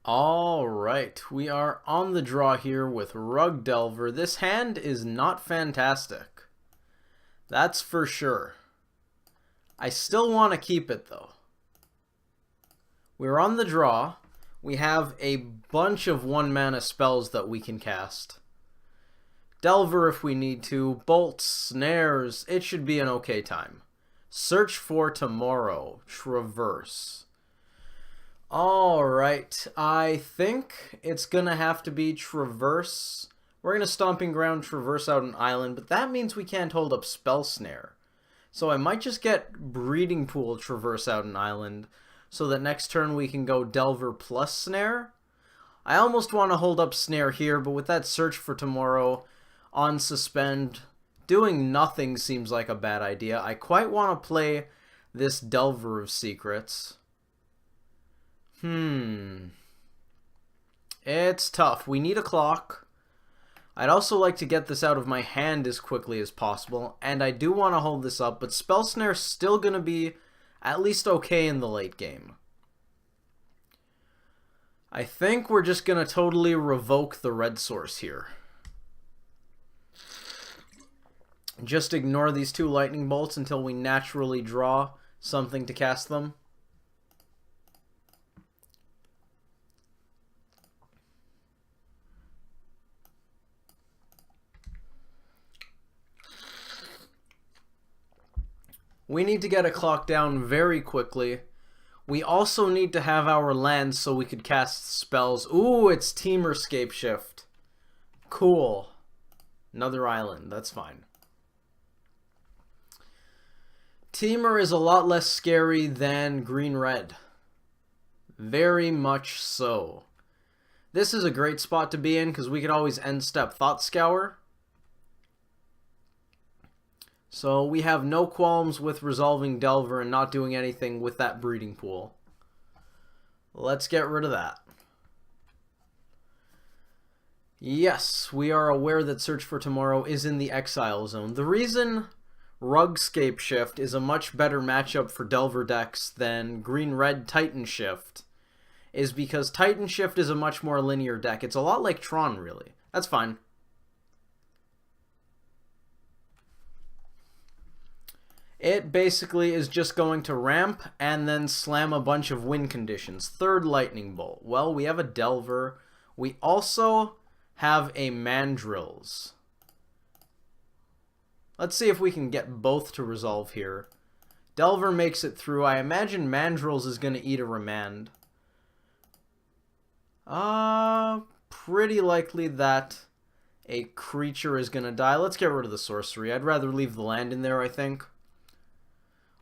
Alright, we are on the draw here with Rug Delver. This hand is not fantastic. That's for sure. I still want to keep it though. We're on the draw. We have a bunch of 1-mana spells that we can cast. Delver if we need to, bolts, snares, it should be an okay time. Search for tomorrow, traverse. Alright, I think it's gonna have to be traverse. We're gonna stomping ground, traverse out an island, but that means we can't hold up spell snare. So I might just get breeding pool, traverse out an island, so that next turn we can go delver plus snare. I almost want to hold up snare here, but with that search for tomorrow on suspend, doing nothing seems like a bad idea. I quite want to play this delver of secrets. It's tough. We need a clock. I'd also like to get this out of my hand as quickly as possible, and I do want to hold this up, but Spell Snare's still going to be at least okay in the late game. I think we're just going to totally revoke the red source here. Just ignore these 2 lightning bolts until we naturally draw something to cast them. We need to get a clock down very quickly. We also need to have our lands so we could cast spells. Ooh, it's Temur Scapeshift. Cool. Another island, that's fine. Temur is a lot less scary than green-red. Very much so. This is a great spot to be in because we could always end step Thought Scour. So we have no qualms with resolving Delver and not doing anything with that breeding pool. Let's get rid of that. Yes, we are aware that Search for Tomorrow is in the exile zone. The reason Rug Scapeshift is a much better matchup for Delver decks than Green-Red Titan Shift is because Titan Shift is a much more linear deck. It's a lot like Tron, really. That's fine. It basically is just going to ramp and then slam a bunch of win conditions. Third lightning bolt. Well, we have a Delver. We also have a Mandrills. Let's see if we can get both to resolve here. Delver makes it through. I imagine Mandrills is going to eat a remand. Pretty likely that a creature is going to die. Let's get rid of the sorcery. I'd rather leave the land in there, I think.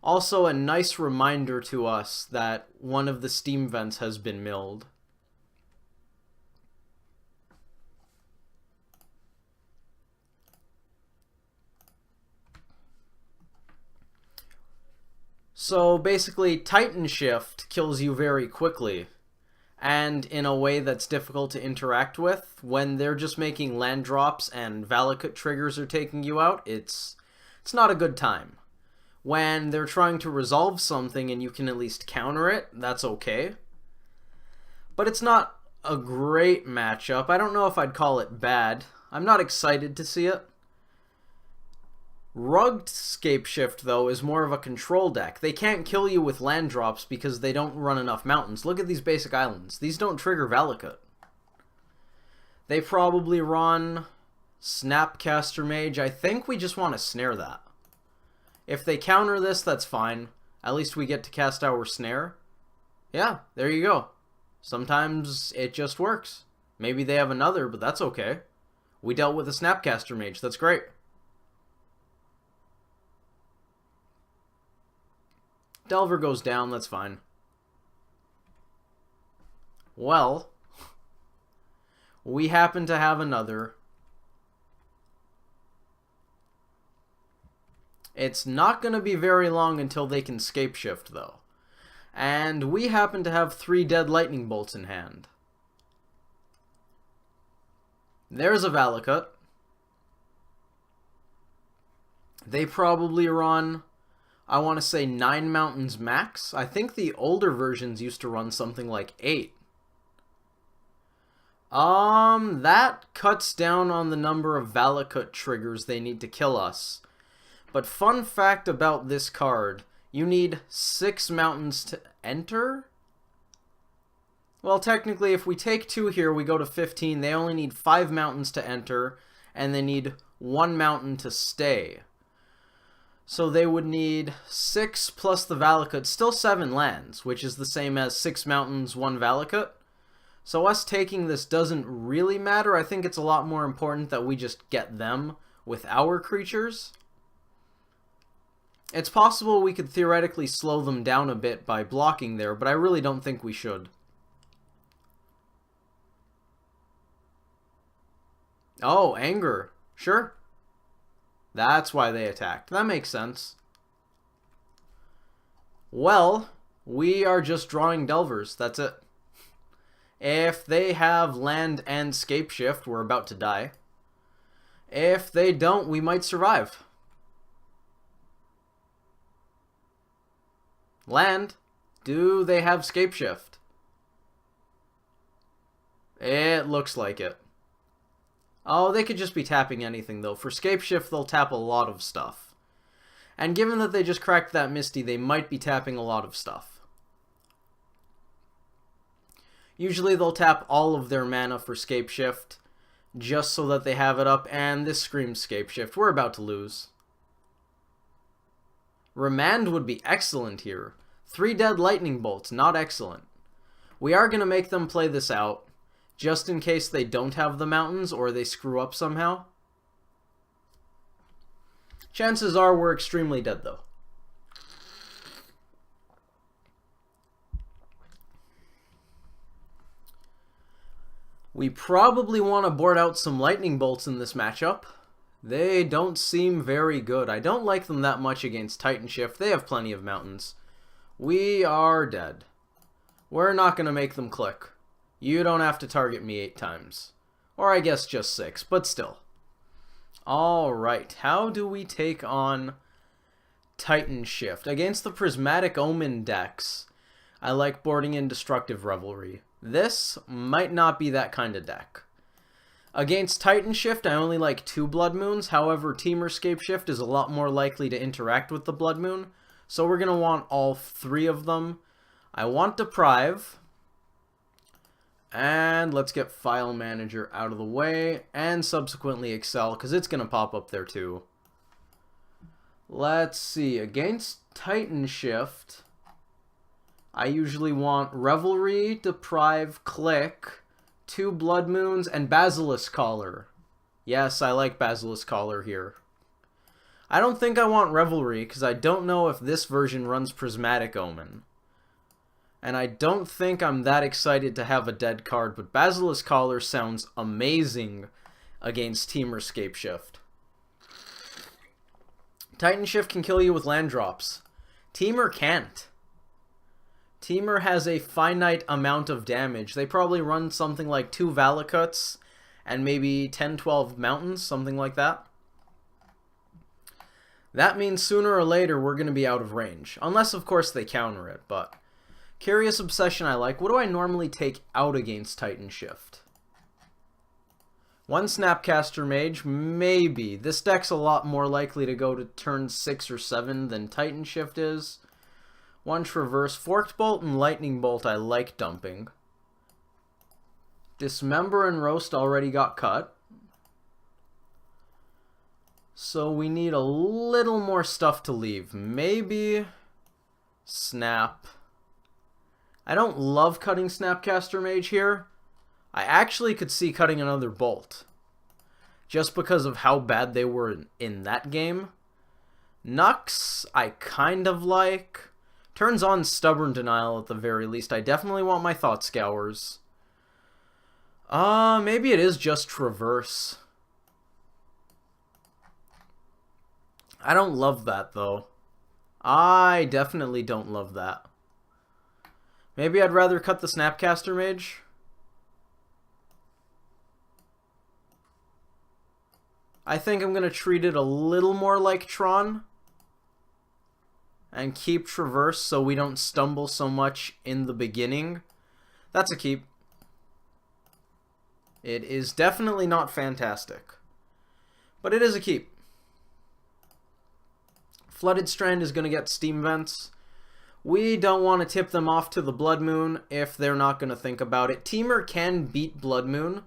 Also, a nice reminder to us that one of the steam vents has been milled. So basically, Titan Shift kills you very quickly, and in a way that's difficult to interact with. When they're just making land drops and Valakut triggers are taking you out, it's not a good time. When they're trying to resolve something and you can at least counter it, that's okay. But it's not a great matchup. I don't know if I'd call it bad. I'm not excited to see it. Rugged Scapeshift, though, is more of a control deck. They can't kill you with land drops because they don't run enough mountains. Look at these basic islands. These don't trigger Valakut. They probably run Snapcaster Mage. I think we just want to snare that. If they counter this, that's fine. At least we get to cast our snare. Yeah, there you go. Sometimes it just works. Maybe they have another, but that's okay. We dealt with a Snapcaster Mage. That's great. Delver goes down. That's fine. Well, we happen to have another. It's not going to be very long until they can Scapeshift, though. And we happen to have 3 dead lightning bolts in hand. There's a Valakut. They probably run, I want to say 9 mountains max. I think the older versions used to run something like 8. That cuts down on the number of Valakut triggers they need to kill us. But fun fact about this card, you need 6 mountains to enter? Well, technically, if we take 2 here, we go to 15. They only need 5 mountains to enter, and they need 1 mountain to stay. So they would need 6 plus the Valakut, still 7 lands, which is the same as 6 mountains, 1 Valakut. So us taking this doesn't really matter. I think it's a lot more important that we just get them with our creatures. It's possible we could theoretically slow them down a bit by blocking there, but I really don't think we should. Oh, anger. Sure. That's why they attacked. That makes sense. Well, we are just drawing Delvers. That's it. If they have land and Scapeshift, we're about to die. If they don't, we might survive. Land. Do they have Scapeshift? It looks like it. Oh, they could just be tapping anything, though. For Scapeshift, they'll tap a lot of stuff. And given that they just cracked that Misty, they might be tapping a lot of stuff. Usually they'll tap all of their mana for Scapeshift, just so that they have it up, and this screams Scapeshift. We're about to lose. Remand would be excellent here. 3 dead lightning bolts, not excellent. We are going to make them play this out, just in case they don't have the mountains or they screw up somehow. Chances are we're extremely dead, though. We probably want to board out some lightning bolts in this matchup. They don't seem very good. I don't like them that much against Titanshift. They have plenty of mountains. We are dead. We're not going to make them click. You don't have to target me 8 times. Or I guess just 6, but still. Alright, how do we take on Titanshift? Against the Prismatic Omen decks, I like boarding in Destructive Revelry. This might not be that kind of deck. Against Titanshift, I only like 2 Blood Moons. However, Temur Scapeshift is a lot more likely to interact with the Blood Moon. So we're going to want all 3 of them. I want Deprive. And let's get File Manager out of the way. And subsequently Excel, because it's going to pop up there too. Let's see. Against Titanshift, I usually want Revelry, Deprive, Click, 2 Blood Moons, and Basilisk Collar. Yes, I like Basilisk Collar here. I don't think I want Revelry, because I don't know if this version runs Prismatic Omen. And I don't think I'm that excited to have a dead card, but Basilisk Collar sounds amazing against Temur Scapeshift. Titanshift can kill you with land drops. Temur can't. Temur has a finite amount of damage. They probably run something like 2 Valakuts and maybe 10-12 mountains, something like that. That means sooner or later we're going to be out of range. Unless, of course, they counter it, but... Curious Obsession I like. What do I normally take out against Titanshift? 1 Snapcaster Mage? Maybe. This deck's a lot more likely to go to turn 6 or 7 than Titanshift is. 1 Traverse. Forked Bolt and Lightning Bolt I like dumping. Dismember and Roast already got cut. So we need a little more stuff to leave. Maybe Snap. I don't love cutting Snapcaster Mage here. I actually could see cutting another Bolt, just because of how bad they were in that game. Nux, I kind of like. Turns on Stubborn Denial at the very least. I definitely want my Thought Scours. Maybe it is just Traverse. I don't love that, though. I definitely don't love that. Maybe I'd rather cut the Snapcaster Mage. I think I'm going to treat it a little more like Tron. And keep Traverse so we don't stumble so much in the beginning. That's a keep. It is definitely not fantastic. But it is a keep. Flooded Strand is going to get Steam Vents. We don't want to tip them off to the Blood Moon if they're not going to think about it. Temur can beat Blood Moon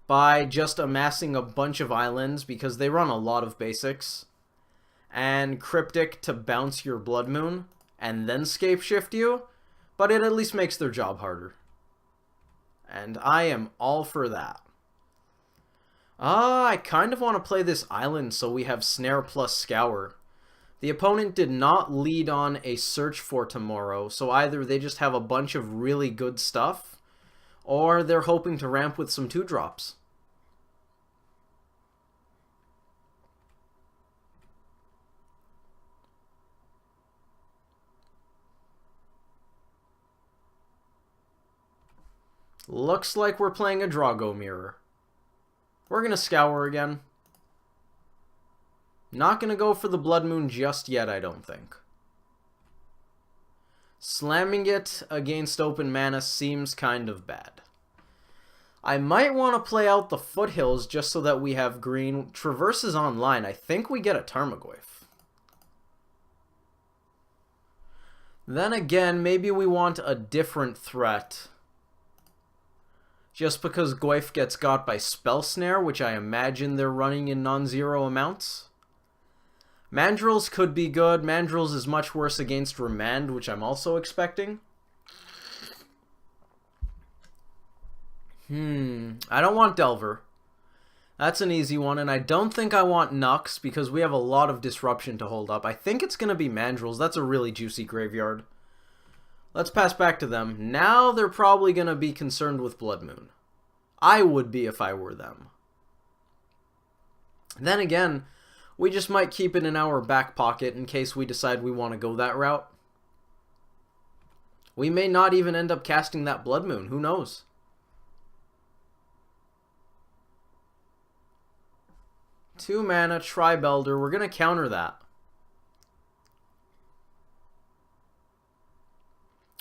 by just amassing a bunch of islands because they run a lot of basics. And Cryptic to bounce your Blood Moon and then Scapeshift you. But it at least makes their job harder. And I am all for that. I kind of want to play this island so we have Snare plus Scour. The opponent did not lead on a search for tomorrow, so either they just have a bunch of really good stuff, or they're hoping to ramp with some 2-drops. Looks like we're playing a Drago Mirror. We're going to Scour again. Not going to go for the Blood Moon just yet, I don't think. Slamming it against open mana seems kind of bad. I might want to play out the Foothills just so that we have green. Traverse is online. I think we get a Tarmogoyf. Then again, maybe we want a different threat. Just because Goyf gets got by Spell Snare, which I imagine they're running in non-zero amounts. Mandrills could be good. Mandrills is much worse against Remand, which I'm also expecting. I don't want Delver. That's an easy one, and I don't think I want Nux because we have a lot of disruption to hold up. I think it's going to be Mandrills. That's a really juicy graveyard. Let's pass back to them. Now they're probably going to be concerned with Blood Moon. I would be if I were them. Then again, we just might keep it in our back pocket in case we decide we want to go that route. We may not even end up casting that Blood Moon. Who knows? Two mana, Tribelder. We're going to counter that.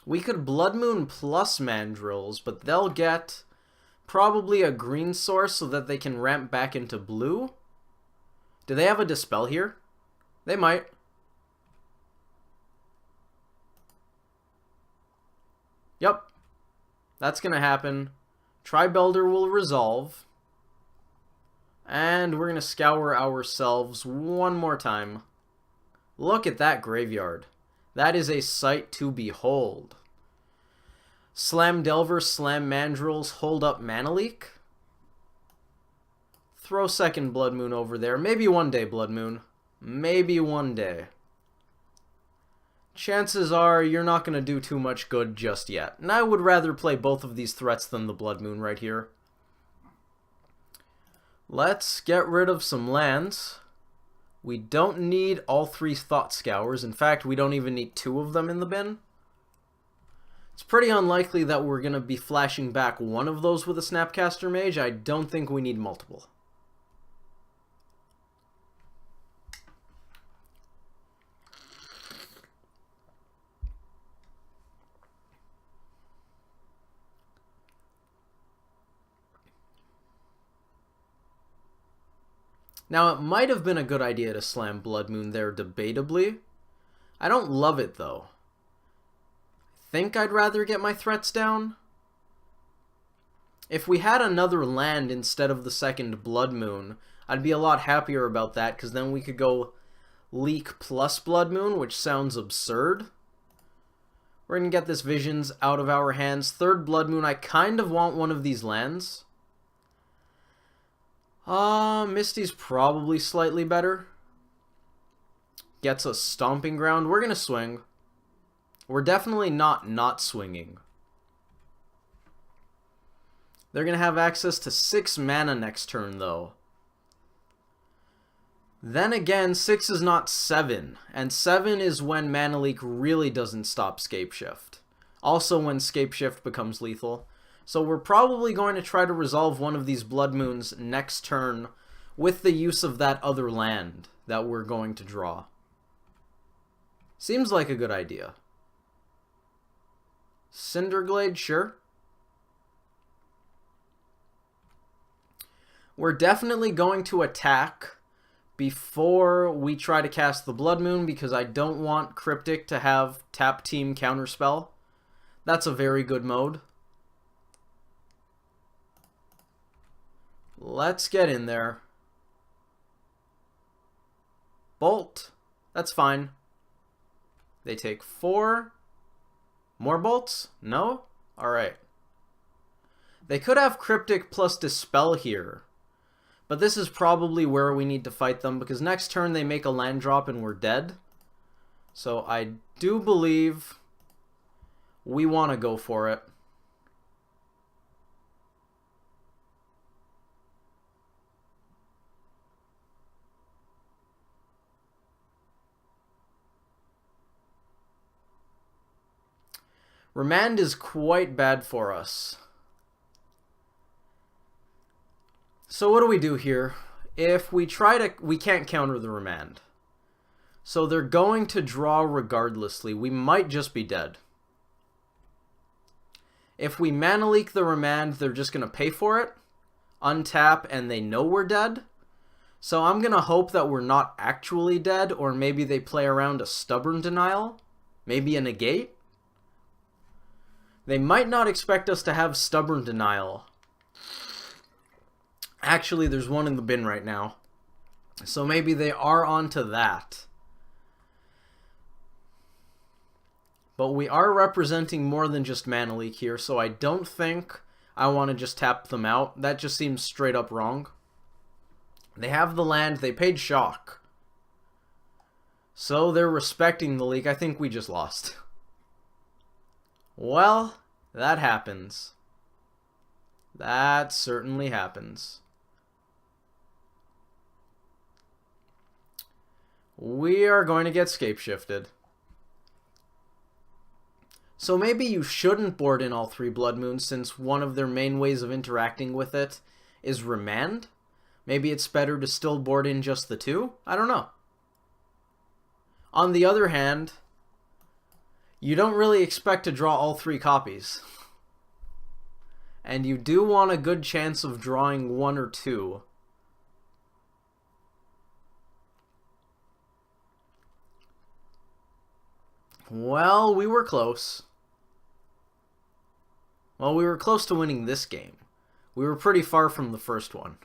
We could Blood Moon plus Mandrills, but they'll get probably a green source so that they can ramp back into blue. Do they have a Dispel here? They might. Yep. That's going to happen. Tribelder will resolve. And we're going to scour ourselves one more time. Look at that graveyard. That is a sight to behold. Slam Delver, slam Mandrills, hold up Mana Leak. Throw second Blood Moon over there. Maybe one day, Blood Moon. Maybe one day. Chances are you're not going to do too much good just yet. And I would rather play both of these threats than the Blood Moon right here. Let's get rid of some lands. We don't need all 3 Thought Scours. In fact, we don't even need 2 of them in the bin. It's pretty unlikely that we're going to be flashing back one of those with a Snapcaster Mage. I don't think we need multiple. Now, it might have been a good idea to slam Blood Moon there, debatably. I don't love it, though. I think I'd rather get my threats down. If we had another land instead of the second Blood Moon, I'd be a lot happier about that, because then we could go Leak plus Blood Moon, which sounds absurd. We're going to get this Visions out of our hands. Third Blood Moon, I kind of want one of these lands. Misty's probably slightly better. Gets a Stomping Ground. We're going to swing. We're definitely not swinging. They're going to have access to 6 mana next turn, though. Then again, 6 is not 7. And 7 is when Mana Leak really doesn't stop Scapeshift. Also when Scapeshift becomes lethal. So we're probably going to try to resolve one of these Blood Moons next turn with the use of that other land that we're going to draw. Seems like a good idea. Cinderglade, sure. We're definitely going to attack before we try to cast the Blood Moon because I don't want Cryptic to have tap team counterspell. That's a very good mode. Let's get in there. Bolt. That's fine. They take 4. More bolts? No? Alright. They could have Cryptic plus Dispel here. But this is probably where we need to fight them, because next turn they make a land drop and we're dead. So I do believe we want to go for it. Remand is quite bad for us. So what do we do here? If we try to... we can't counter the Remand. So they're going to draw regardlessly. We might just be dead. If we mana leak the Remand, they're just going to pay for it, untap, and they know we're dead. So I'm going to hope that we're not actually dead, or maybe they play around a Stubborn Denial. Maybe a Negate. They might not expect us to have Stubborn Denial. Actually, there's one in the bin right now. So maybe they are onto that. But we are representing more than just mana leak here, so I don't think I want to just tap them out. That just seems straight up wrong. They have the land, they paid Shock. So they're respecting the leak. I think we just lost. Well, that happens. That certainly happens. We are going to get Scapeshifted. So maybe you shouldn't board in all 3 Blood Moons, since one of their main ways of interacting with it is Remand. Maybe it's better to still board in just the 2? I don't know. On the other hand, you don't really expect to draw all 3 copies. And you do want a good chance of drawing 1 or 2. Well, we were close. Well, we were close to winning this game. We were pretty far from the first one.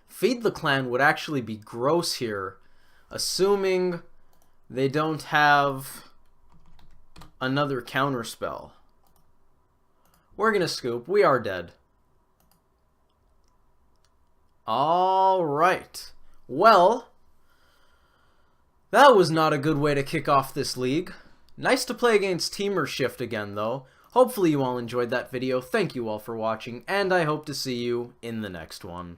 Feed the Clan would actually be gross here, assuming they don't have another counterspell. We're gonna scoop. We are dead. Alright. Well, that was not a good way to kick off this league. Nice to play against Temur Shift again, though. Hopefully you all enjoyed that video. Thank you all for watching, and I hope to see you in the next one.